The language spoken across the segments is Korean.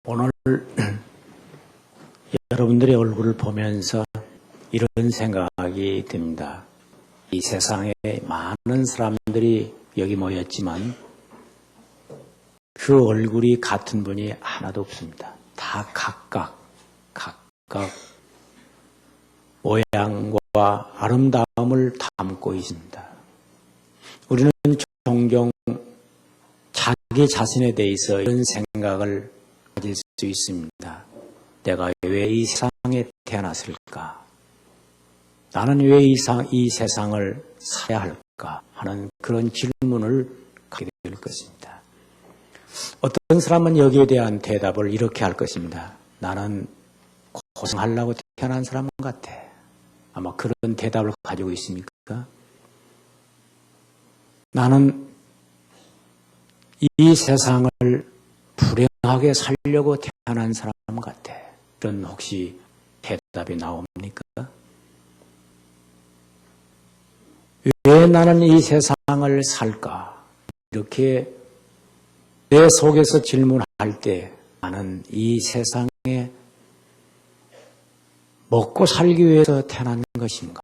오늘 여러분들의 얼굴을 보면서 이런 생각이 듭니다. 이 세상에 많은 사람들이 여기 모였지만 그 얼굴이 같은 분이 하나도 없습니다. 다 각각 모양과 아름다움을 담고 있습니다. 우리는 종종 자기 자신에 대해서 이런 생각을 가질 수 있습니다. 내가 왜 이 세상에 태어났을까? 나는 왜 이 세상을 살아야 할까? 하는 그런 질문을 갖게 될 것입니다. 어떤 사람은 여기에 대한 대답을 이렇게 할 것입니다. 나는 고생하려고 태어난 사람 같아. 아마 그런 대답을 가지고 있습니까? 나는 이 세상을 불행하게 살려고 태어난 사람 같아. 이런 혹시 대답이 나옵니까? 왜 나는 이 세상을 살까? 이렇게 내 속에서 질문할 때 나는 이 세상에 먹고 살기 위해서 태어난 것인가?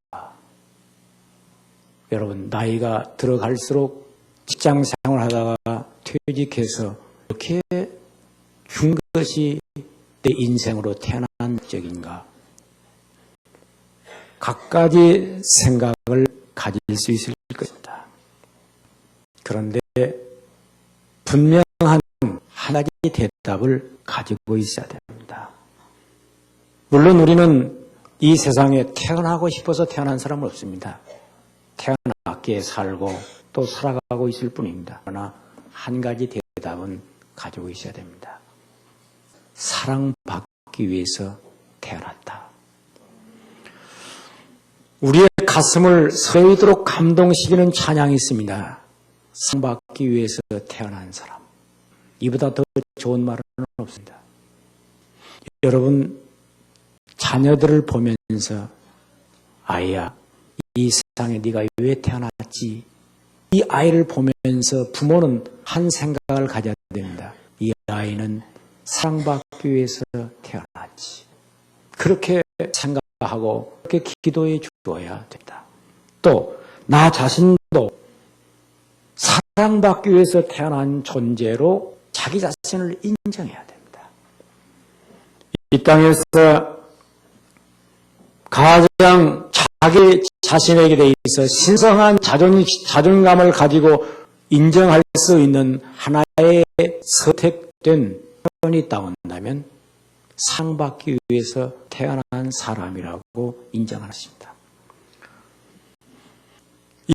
여러분, 나이가 들어갈수록 직장 생활하다가 퇴직해서 이렇게 준 것이 내 인생으로 태어난 적인가? 각가지 생각을 가질 수 있을 것입니다. 그런데 분명한 한 가지 대답을 가지고 있어야 됩니다. 물론 우리는 이 세상에 태어나고 싶어서 태어난 사람은 없습니다. 태어났기에 살고 또 살아가고 있을 뿐입니다. 그러나 한 가지 대답은 가지고 있어야 됩니다. 사랑받기 위해서 태어났다. 우리의 가슴을 서리도록 감동시키는 찬양이 있습니다. 사랑받기 위해서 태어난 사람. 이보다 더 좋은 말은 없습니다. 여러분, 자녀들을 보면서 아이야, 이 세상에 네가 왜 태어났지? 이 아이를 보면서 부모는 한 생각을 가져야 됩니다. 이 아이는 사랑받기 위해서 태어났지. 그렇게 생각하고 그렇게 기도해 주어야 됩니다. 또 나 자신도 사랑받기 위해서 태어난 존재로 자기 자신을 인정해야 됩니다. 이 땅에서 가장 자기 자신에게 대해서 신성한 자존감을 가지고 인정할 수 있는 하나의 선택된 표현이 있다고 한다면 사랑받기 위해서 태어난 사람이라고 인정하십니다.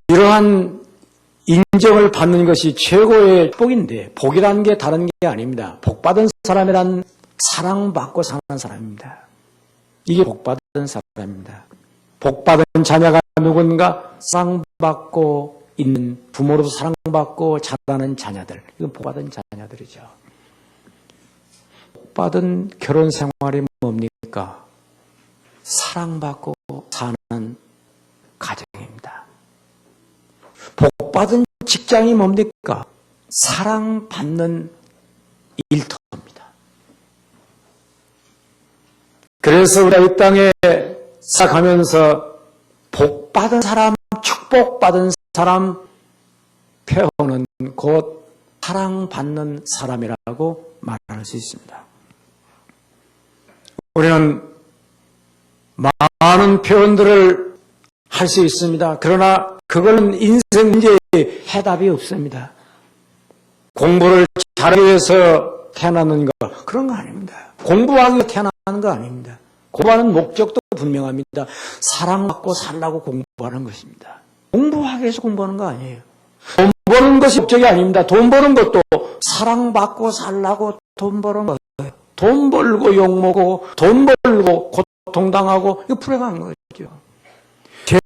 이러한 인정을 받는 것이 최고의 복인데 복이라는 게 다른 게 아닙니다. 복받은 사람이란 사랑받고 사는 사람입니다. 이게 복받은 사람입니다. 복받은 자녀가 누군가 사랑받고 있는 부모로서 사랑받고 자라는 자녀들. 이건 복받은 자녀들이죠. 복받은 결혼 생활이 뭡니까? 사랑받고 사는 가정입니다. 복받은 직장이 뭡니까? 사랑받는 일터입니다. 그래서 우리가 이 땅에 살아가면서 복받은 사람, 축복받은 사람 표현은 곧 사랑받는 사람이라고 말할 수 있습니다. 우리는 많은 표현들을 할 수 있습니다. 그러나 그거는 인생 문제의 해답이 없습니다. 공부를 잘하기 위해서 태어나는 거 그런 거 아닙니다. 공부하기 위해서 태어나는 거 아닙니다. 공부하는 목적도 분명합니다. 사랑받고 살라고 공부하는 것입니다. 공부하기 위해서 공부하는 거 아니에요. 돈 버는 것이 목적이 아닙니다. 돈 버는 것도 사랑받고 살라고 돈 버는 거예요. 돈 벌고 욕먹고 돈 벌고 고통당하고 이거 불행한 거죠.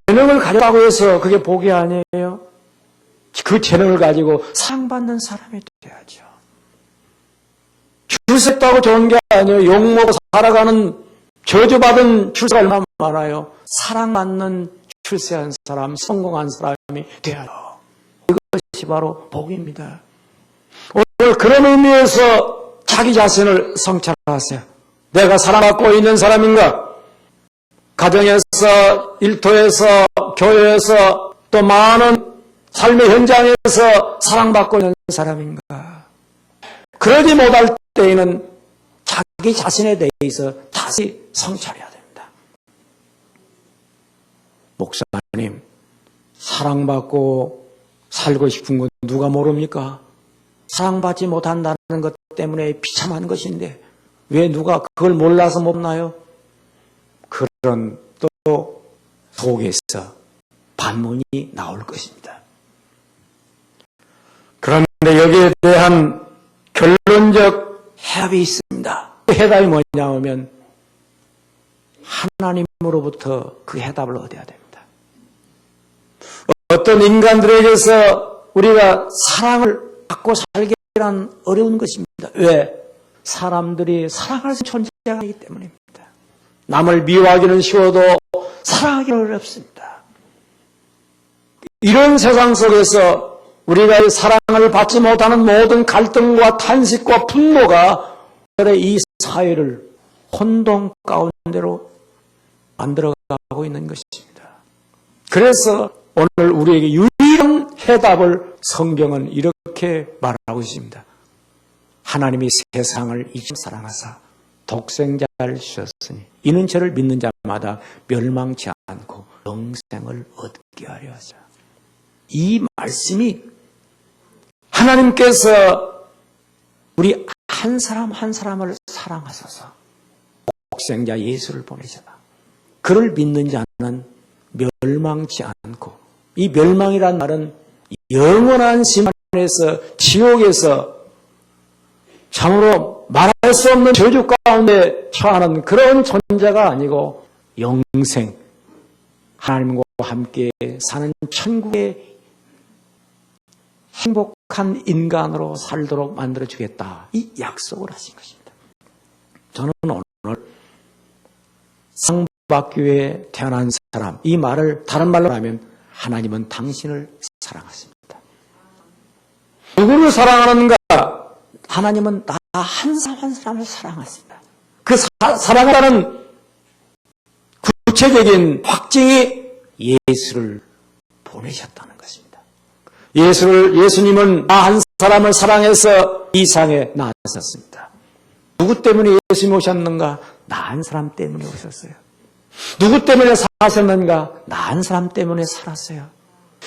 재능을 가져가고 해서 그게 복이 아니에요. 그 재능을 가지고 사랑받는 사람이 돼야죠. 출세했다고 좋은 게 아니에요. 욕먹고 살아가는 저주받은 출세가 얼마나 많아요. 사랑받는 출세한 사람, 성공한 사람이 돼야죠. 이것이 바로 복입니다. 오늘 그런 의미에서 자기 자신을 성찰하세요. 내가 사랑받고 있는 사람인가? 가정에서, 일터에서, 교회에서, 또 많은 삶의 현장에서 사랑받고 있는 사람인가? 그러지 못할 때에는 자기 자신에 대해서 다시 성찰해야 됩니다. 목사님, 사랑받고 살고 싶은 건 누가 모릅니까? 사랑받지 못한다는 것 때문에 비참한 것인데 왜 누가 그걸 몰라서 못나요? 그런 또 속에서 반문이 나올 것입니다. 그런데 여기에 대한 결론적 해답이 있습니다. 그 해답이 뭐냐 하면 하나님으로부터 그 해답을 얻어야 됩니다. 어떤 인간들에게서 우리가 사랑을 받고 살기란 어려운 것입니다. 왜? 사람들이 사랑할 수 있는 존재가 아니기 때문입니다. 남을 미워하기는 쉬워도 사랑하기는 어렵습니다. 이런 세상 속에서 우리가 사랑을 받지 못하는 모든 갈등과 탄식과 분노가 이 사회를 혼돈 가운데로 만들어가고 있는 것입니다. 그래서 오늘 우리에게 유일한 해답을 성경은 이렇게 말하고 있습니다. 하나님이 세상을 이처럼 사랑하사 독생자를 주셨으니 이는 저를 믿는 자마다 멸망치 않고 영생을 얻게 하려 하자. 이 말씀이 하나님께서 우리 한 사람 한 사람을 사랑하셔서 독생자 예수를 보내셨다. 그를 믿는 자는 멸망치 않고, 이 멸망이란 말은 영원한 심판에서 지옥에서 참으로 말할 수 없는 저주 가운데 처하는 그런 존재가 아니고 영생, 하나님과 함께 사는 천국의 행복한 인간으로 살도록 만들어주겠다. 이 약속을 하신 것입니다. 저는 오늘 사랑받기 위해 태어난 사람, 이 말을 다른 말로 하면 하나님은 당신을 사랑하십니다. 누구를 사랑하는가? 하나님은 나 한 사람 한 사람을 사랑하십니다. 그 사랑하는 구체적인 확증이 예수를 보내셨다는 것입니다. 예수님은 나 한 사람을 사랑해서 이 세상에 나셨습니다. 누구 때문에 예수님이 오셨는가? 나 한 사람 때문에 오셨어요. 누구 때문에 사셨는가? 나 한 사람 때문에 살았어요.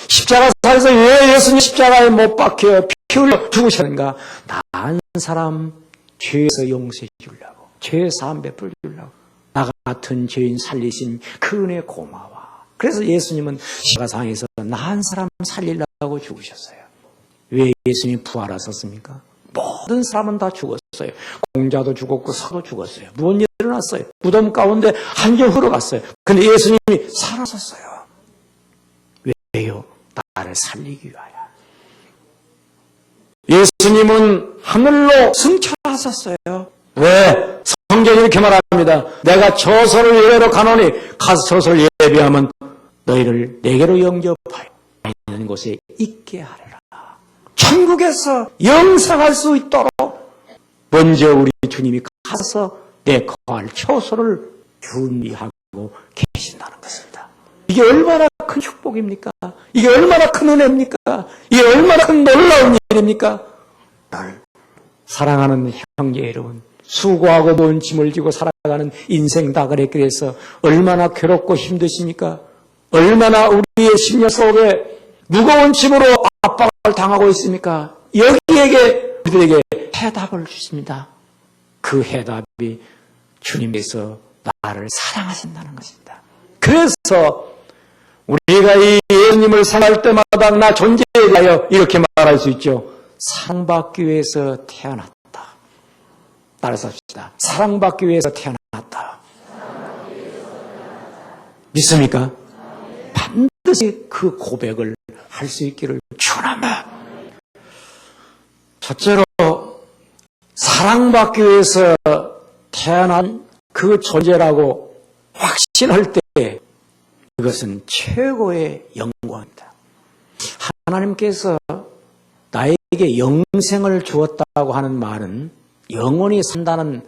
십자가에서 왜 예수님 십자가에 못 박혀 피 흘려 죽으셨는가? 나 한 사람 죄에서 용서해 주려고, 죄 사함 베풀어 주려고, 나 같은 죄인 살리신 그 은혜 고마워. 그래서 예수님은 십자가상에서 나 한 사람 살리려고 죽으셨어요. 왜 예수님이 부활하셨습니까? 모든 사람은 다 죽었어요. 공자도 죽었고 사도 죽었어요. 무슨 일이 일어났어요? 무덤 가운데 한경 흘러갔어요. 근데 예수님이 살아섰어요. 왜요? 나를 살리기 위하여. 예수님은 하늘로 승천하셨어요. 왜? 성경이 이렇게 말합니다. 내가 저소를 예배로 가노니 가서 저소를 예배하면 너희를 내게로 영접하여 있는 곳에 있게 하리라. 천국에서 영생할 수 있도록 먼저 우리 주님이 가서 내 거할 처소를 준비하고 계신다는 것입니다. 이게 얼마나 큰 축복입니까? 이게 얼마나 큰 은혜입니까? 이게 얼마나 큰 놀라운 일입니까? 날 사랑하는 형제 여러분, 수고하고 먼 짐을 지고 살아가는 인생 다그레길에서 얼마나 괴롭고 힘드십니까? 얼마나 우리의 심령 속에 무거운 짐으로 압박을 당하고 있습니까? 여기에게 우리들에게 해답을 주십니다. 그 해답이 주님께서 나를 사랑하신다는 것입니다. 그래서 우리가 이 예수님을 생각할 때마다 나 존재에 대하여 이렇게 말할 수 있죠. 사랑받기 위해서 태어났다. 따라서 합시다. 사랑받기 위해서 태어났다. 믿습니까? 반드시 그 고백을 할 수 있기를 축원합니다. 첫째로 사랑받기 위해서 태어난 그 존재라고 확신할 때 그것은 최고의 영광입니다. 하나님께서 나에게 영생을 주었다고 하는 말은 영원히 산다는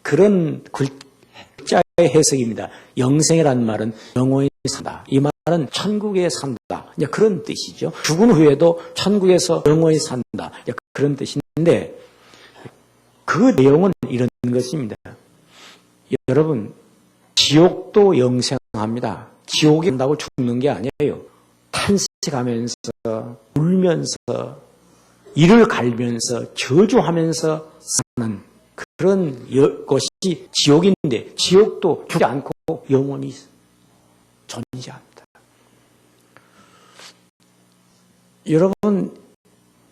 그런 글자의 해석입니다. 영생이라는 말은 영원히 산다. 이 말은 천국에 산다. 이제 그런 뜻이죠. 죽은 후에도 천국에서 영원히 산다. 이제 그런 뜻인데 그 내용은 이런 것입니다. 여러분, 지옥도 영생합니다. 지옥에 간다고 죽는 게 아니에요. 탄식하면서 울면서 이를 갈면서 저주하면서 사는 그런 것이 지옥인데 지옥도 죽지 않고 영원히 존재합니다. 여러분,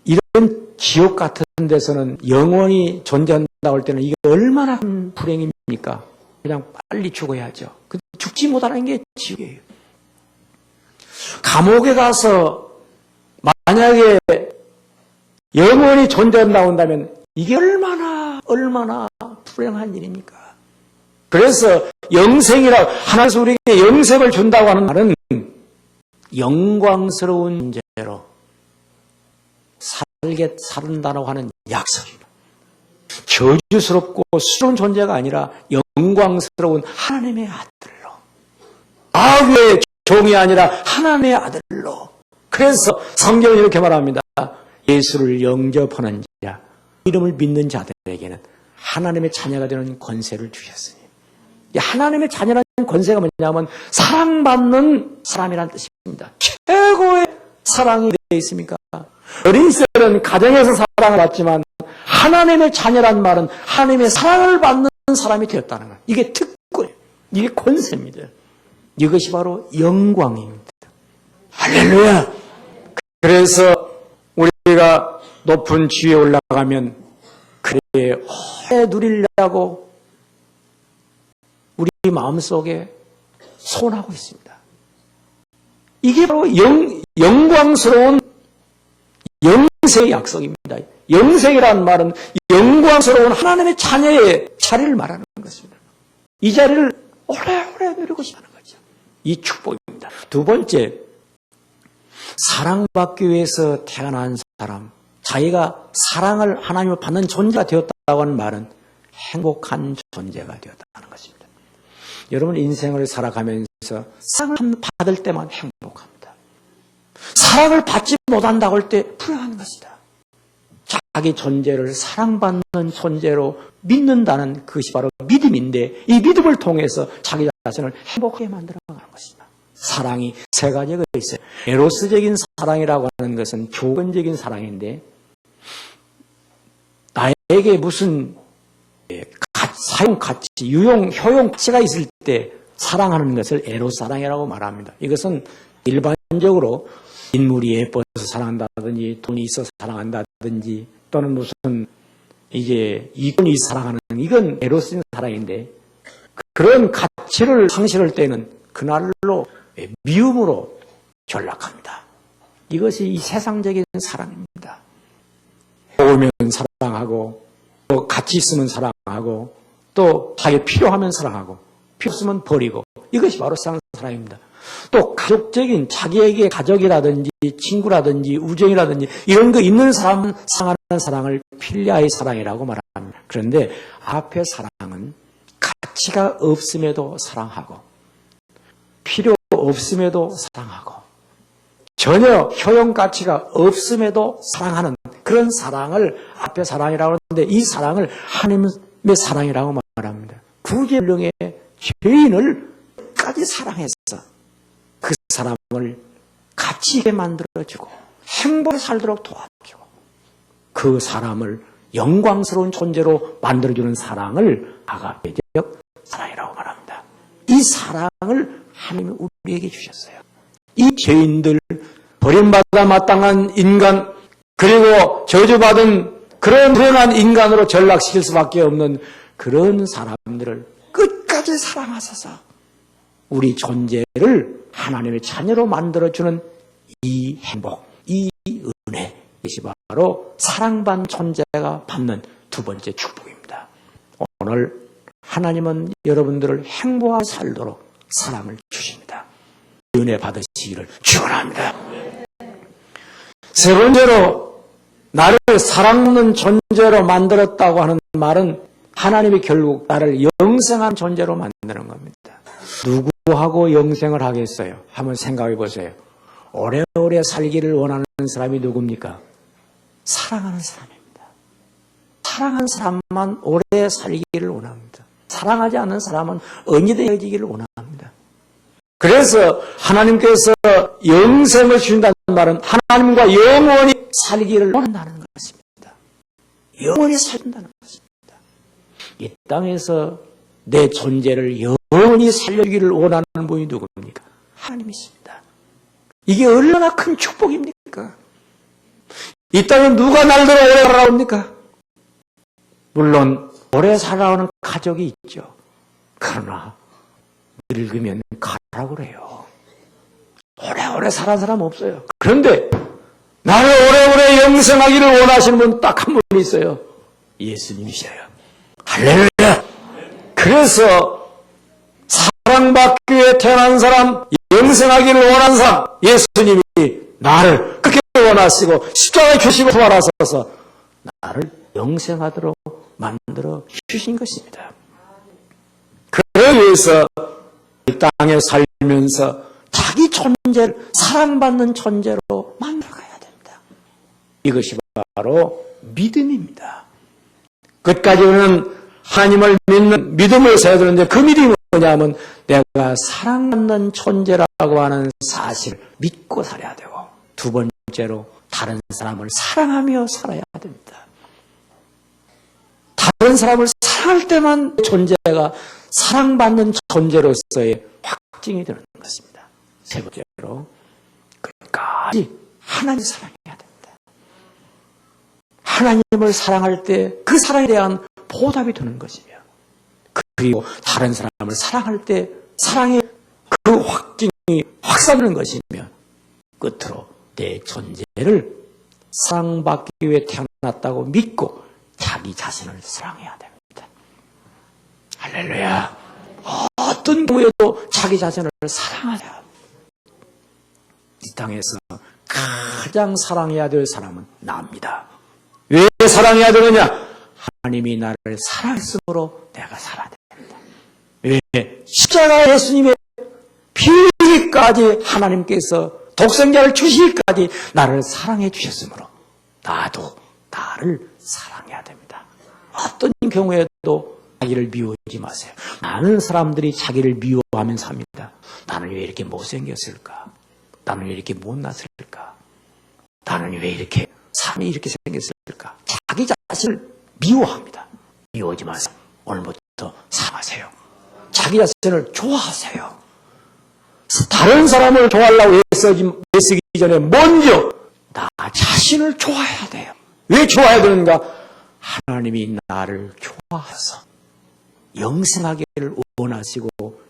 이런 지옥 같은 데서는 영원히 존재한다고 할 때는 이게 얼마나 큰 불행입니까? 그냥 빨리 죽어야죠. 근데 죽지 못하는 게 지옥이에요. 감옥에 가서 만약에 영원히 존재한다고 한다면 이게 얼마나 불행한 일입니까? 그래서 영생이라고 하나님께서 우리에게 영생을 준다고 하는 말은 영광스러운 존재로 산다고 하는 약속입니다. 저주스럽고 수로운 존재가 아니라 영광스러운 하나님의 아들로, 마귀의 종이 아니라 하나님의 아들로. 그래서 성경은 이렇게 말합니다. 예수를 영접하는 자, 이름을 믿는 자들에게는 하나님의 자녀가 되는 권세를 주셨으니. 하나님의 자녀라는 권세가 뭐냐면 사랑받는 사람이라는 뜻입니다. 최고의 사랑이 되어 있습니까? 어린 시절은 가정에서 사랑을 받지만 하나님의 자녀란 말은 하나님의 사랑을 받는 사람이 되었다는 거예요. 이게 특권이에요. 이게 권세입니다. 이것이 바로 영광입니다. 할렐루야! 그래서 우리가 높은 지위에 올라가면 그래 오래 누리려고 우리 마음속에 소원하고 있습니다. 이게 바로 영광스러운 영생의 약속입니다. 영생이라는 말은 영광스러운 하나님의 자녀의 자리를 말하는 것입니다. 이 자리를 오래오래 누리고 싶어하는 거죠. 이 축복입니다. 두 번째, 사랑받기 위해서 태어난 사람, 자기가 사랑을 하나님을 받는 존재가 되었다고 하는 말은 행복한 존재가 되었다는 것입니다. 여러분 인생을 살아가면서 사랑을 받을 때만 행복합니다. 사랑을 받지 못한다고 할 때 불행한 것이다. 자기 존재를 사랑받는 존재로 믿는다는 것이 바로 믿음인데 이 믿음을 통해서 자기 자신을 행복하게 만들어가는 것입니다. 사랑이 세 가지가 있어요. 에로스적인 사랑이라고 하는 것은 조건적인 사랑인데 나에게 무슨 사용 가치, 유용, 효용 가치가 있을 때 사랑하는 것을 에로스 사랑이라고 말합니다. 이것은 일반적으로 인물이 예뻐서 사랑한다든지 돈이 있어서 사랑한다든지 또는 무슨 이제 이권이 사랑하는 이건 에로스인 사랑인데 그런 가치를 상실할 때는 그날로 미움으로 전락합니다. 이것이 이 세상적인 사랑입니다. 좋으면 사랑하고 또 가치 있으면 사랑하고 또 자기 필요하면 사랑하고 필요 없으면 버리고 이것이 바로 세상 사랑입니다. 또 가족적인 자기에게 가족이라든지 친구라든지 우정이라든지 이런 거 있는 사람 사랑하는 사랑을 필리아의 사랑이라고 말합니다. 그런데 앞에 사랑은 가치가 없음에도 사랑하고 필요 없음에도 사랑하고 전혀 효용 가치가 없음에도 사랑하는 그런 사랑을 앞에 사랑이라고 하는데 이 사랑을 하나님의 사랑이라고 말합니다. 구제불능의 죄인을 끝까지 사랑해서 그 사람을 가치 있게 만들어주고 행복하게 살도록 도와주고 그 사람을 영광스러운 존재로 만들어주는 사랑을 아가페적 사랑이라고 말합니다. 이 사랑을 하나님이 우리에게 주셨어요. 이 죄인들, 버림받아 마땅한 인간, 그리고 저주받은 그런 불행한 인간으로 전락시킬 수밖에 없는 그런 사람들을 끝까지 사랑하셔서 우리 존재를 하나님의 자녀로 만들어주는 이 행복, 이 은혜, 이것이 바로 사랑받는 존재가 받는 두 번째 축복입니다. 오늘 하나님은 여러분들을 행복하게 살도록 사랑을 주십니다. 은혜 받으시기를 축원합니다. 세 번째로 나를 사랑하는 존재로 만들었다고 하는 말은 하나님이 결국 나를 영생한 존재로 만드는 겁니다. 누구하고 영생을 하겠어요? 한번 생각해 보세요. 오래오래 살기를 원하는 사람이 누굽니까? 사랑하는 사람입니다. 사랑하는 사람만 오래 살기를 원합니다. 사랑하지 않는 사람은 언제든 헤어지기를 원합니다. 그래서 하나님께서 영생을 주신다는 말은 하나님과 영원히 살기를 원한다는 것입니다. 영원히 살린다는 것입니다. 이 땅에서 내 존재를 영원히 살려주기를 원하는 분이 누굽니까? 하나님이십니다. 이게 얼마나 큰 축복입니까? 이 땅에 누가 날들어 오래 살아옵니까? 물론 오래 살아오는 가족이 있죠. 그러나 늙으면 가라고 그래요. 오래오래 살아온 사람 없어요. 그런데 나를 오래오래 영생하기를 원하시는 분 딱 한 분 있어요. 예수님이셔요. 할렐루야. 그래서 사랑받기 위해 태어난 사람, 영생하기를 원하는 사람, 예수님이 나를 그렇게 원하시고 십자가에 주시고 부활하셔서 나를 영생하도록 만들어 주신 것입니다. 그러기 위해서 이 땅에 살면서 자기 존재를 사랑받는 존재로 만들어가야 됩니다. 이것이 바로 믿음입니다. 끝까지는 하나님을 믿는 믿음을 세워야 되는데 그 믿음이 뭐냐면 내가 사랑받는 존재라고 하는 사실을 믿고 살아야 되고 두 번째로 다른 사람을 사랑하며 살아야 됩니다. 다른 사람을 사랑할 때만 존재가 사랑받는 존재로서의 확증이 되는 것입니다. 세 번째로 끝까지 하나님을 사랑해야 됩니다. 하나님을 사랑할 때 그 사랑에 대한 보답이 되는 것이며 그리고 다른 사람을 사랑할 때 사랑의 그 확증이 확산되는 것이며 끝으로 내 존재를 사랑받기 위해 태어났다고 믿고 자기 자신을 사랑해야 됩니다. 할렐루야. 어떤 경우에도 자기 자신을 사랑하자. 이 땅에서 가장 사랑해야 될 사람은 나입니다. 왜 사랑해야 되느냐? 하나님이 나를 사랑했으므로 내가 살아야 됩니다. 왜? 십자가 예수님의 피 흘리기까지 하나님께서 독생자를 주시기까지 나를 사랑해 주셨으므로 나도 나를 사랑해야 됩니다. 어떤 경우에도 자기를 미워하지 마세요. 많은 사람들이 자기를 미워하면서 삽니다. 나는 왜 이렇게 못생겼을까? 나는 왜 이렇게 못났을까? 나는 왜 이렇게 삶이 이렇게 생겼을까? 자기 자신을 미워합니다. 미워하지 마세요. 오늘부터 사랑하세요. 자기 자신을 좋아하세요. 다른 사람을 좋아하려고 애쓰기 전에 먼저 나 자신을 좋아해야 돼요. 왜 좋아해야 되는가? 하나님이 나를 좋아해서 영생하기를 원하시고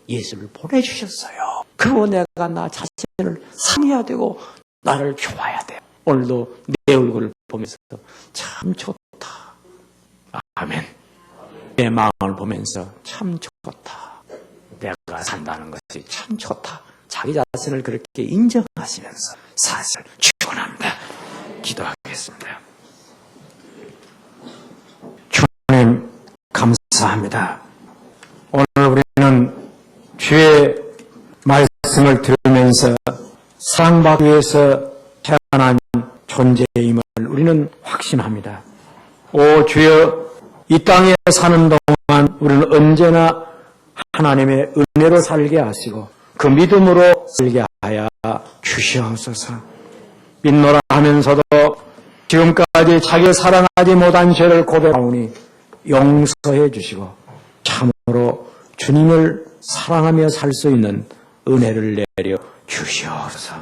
예수를 보내주셨어요. 그리고 내가 나 자신을 사랑해야 되고 나를 좋아해야 돼요. 오늘도 내 얼굴을 보면서 참 좋다. 아멘. 내 마음을 보면서 참 좋다. 내가 산다는 것이 참 좋다. 자기 자신을 그렇게 인정하시면서 사실 축원합니다. 기도하겠습니다. 주님 감사합니다. 오늘 우리는 주의 말씀을 들으면서 사랑받기 위해서 태어난 존재임을 우리는 확신합니다. 오 주여, 이 땅에 사는 동안 우리는 언제나 하나님의 은혜로 살게 하시고 그 믿음으로 살게 하여 주시옵소서. 믿노라 하면서도 지금까지 자기를 사랑하지 못한 죄를 고백하오니 용서해 주시고 참으로 주님을 사랑하며 살 수 있는 은혜를 내려 주시옵소서.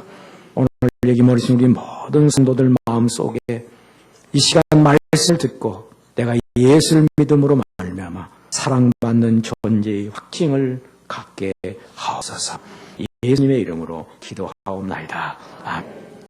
오늘 여기 모이신 우리 모든 성도들 마음속에 이 시간 말씀을 듣고 내가 예수를 믿음으로 말미암아 사랑받는 존재의 확증을 갖게 하옵소서. 예수님의 이름으로 기도하옵나이다. 아멘.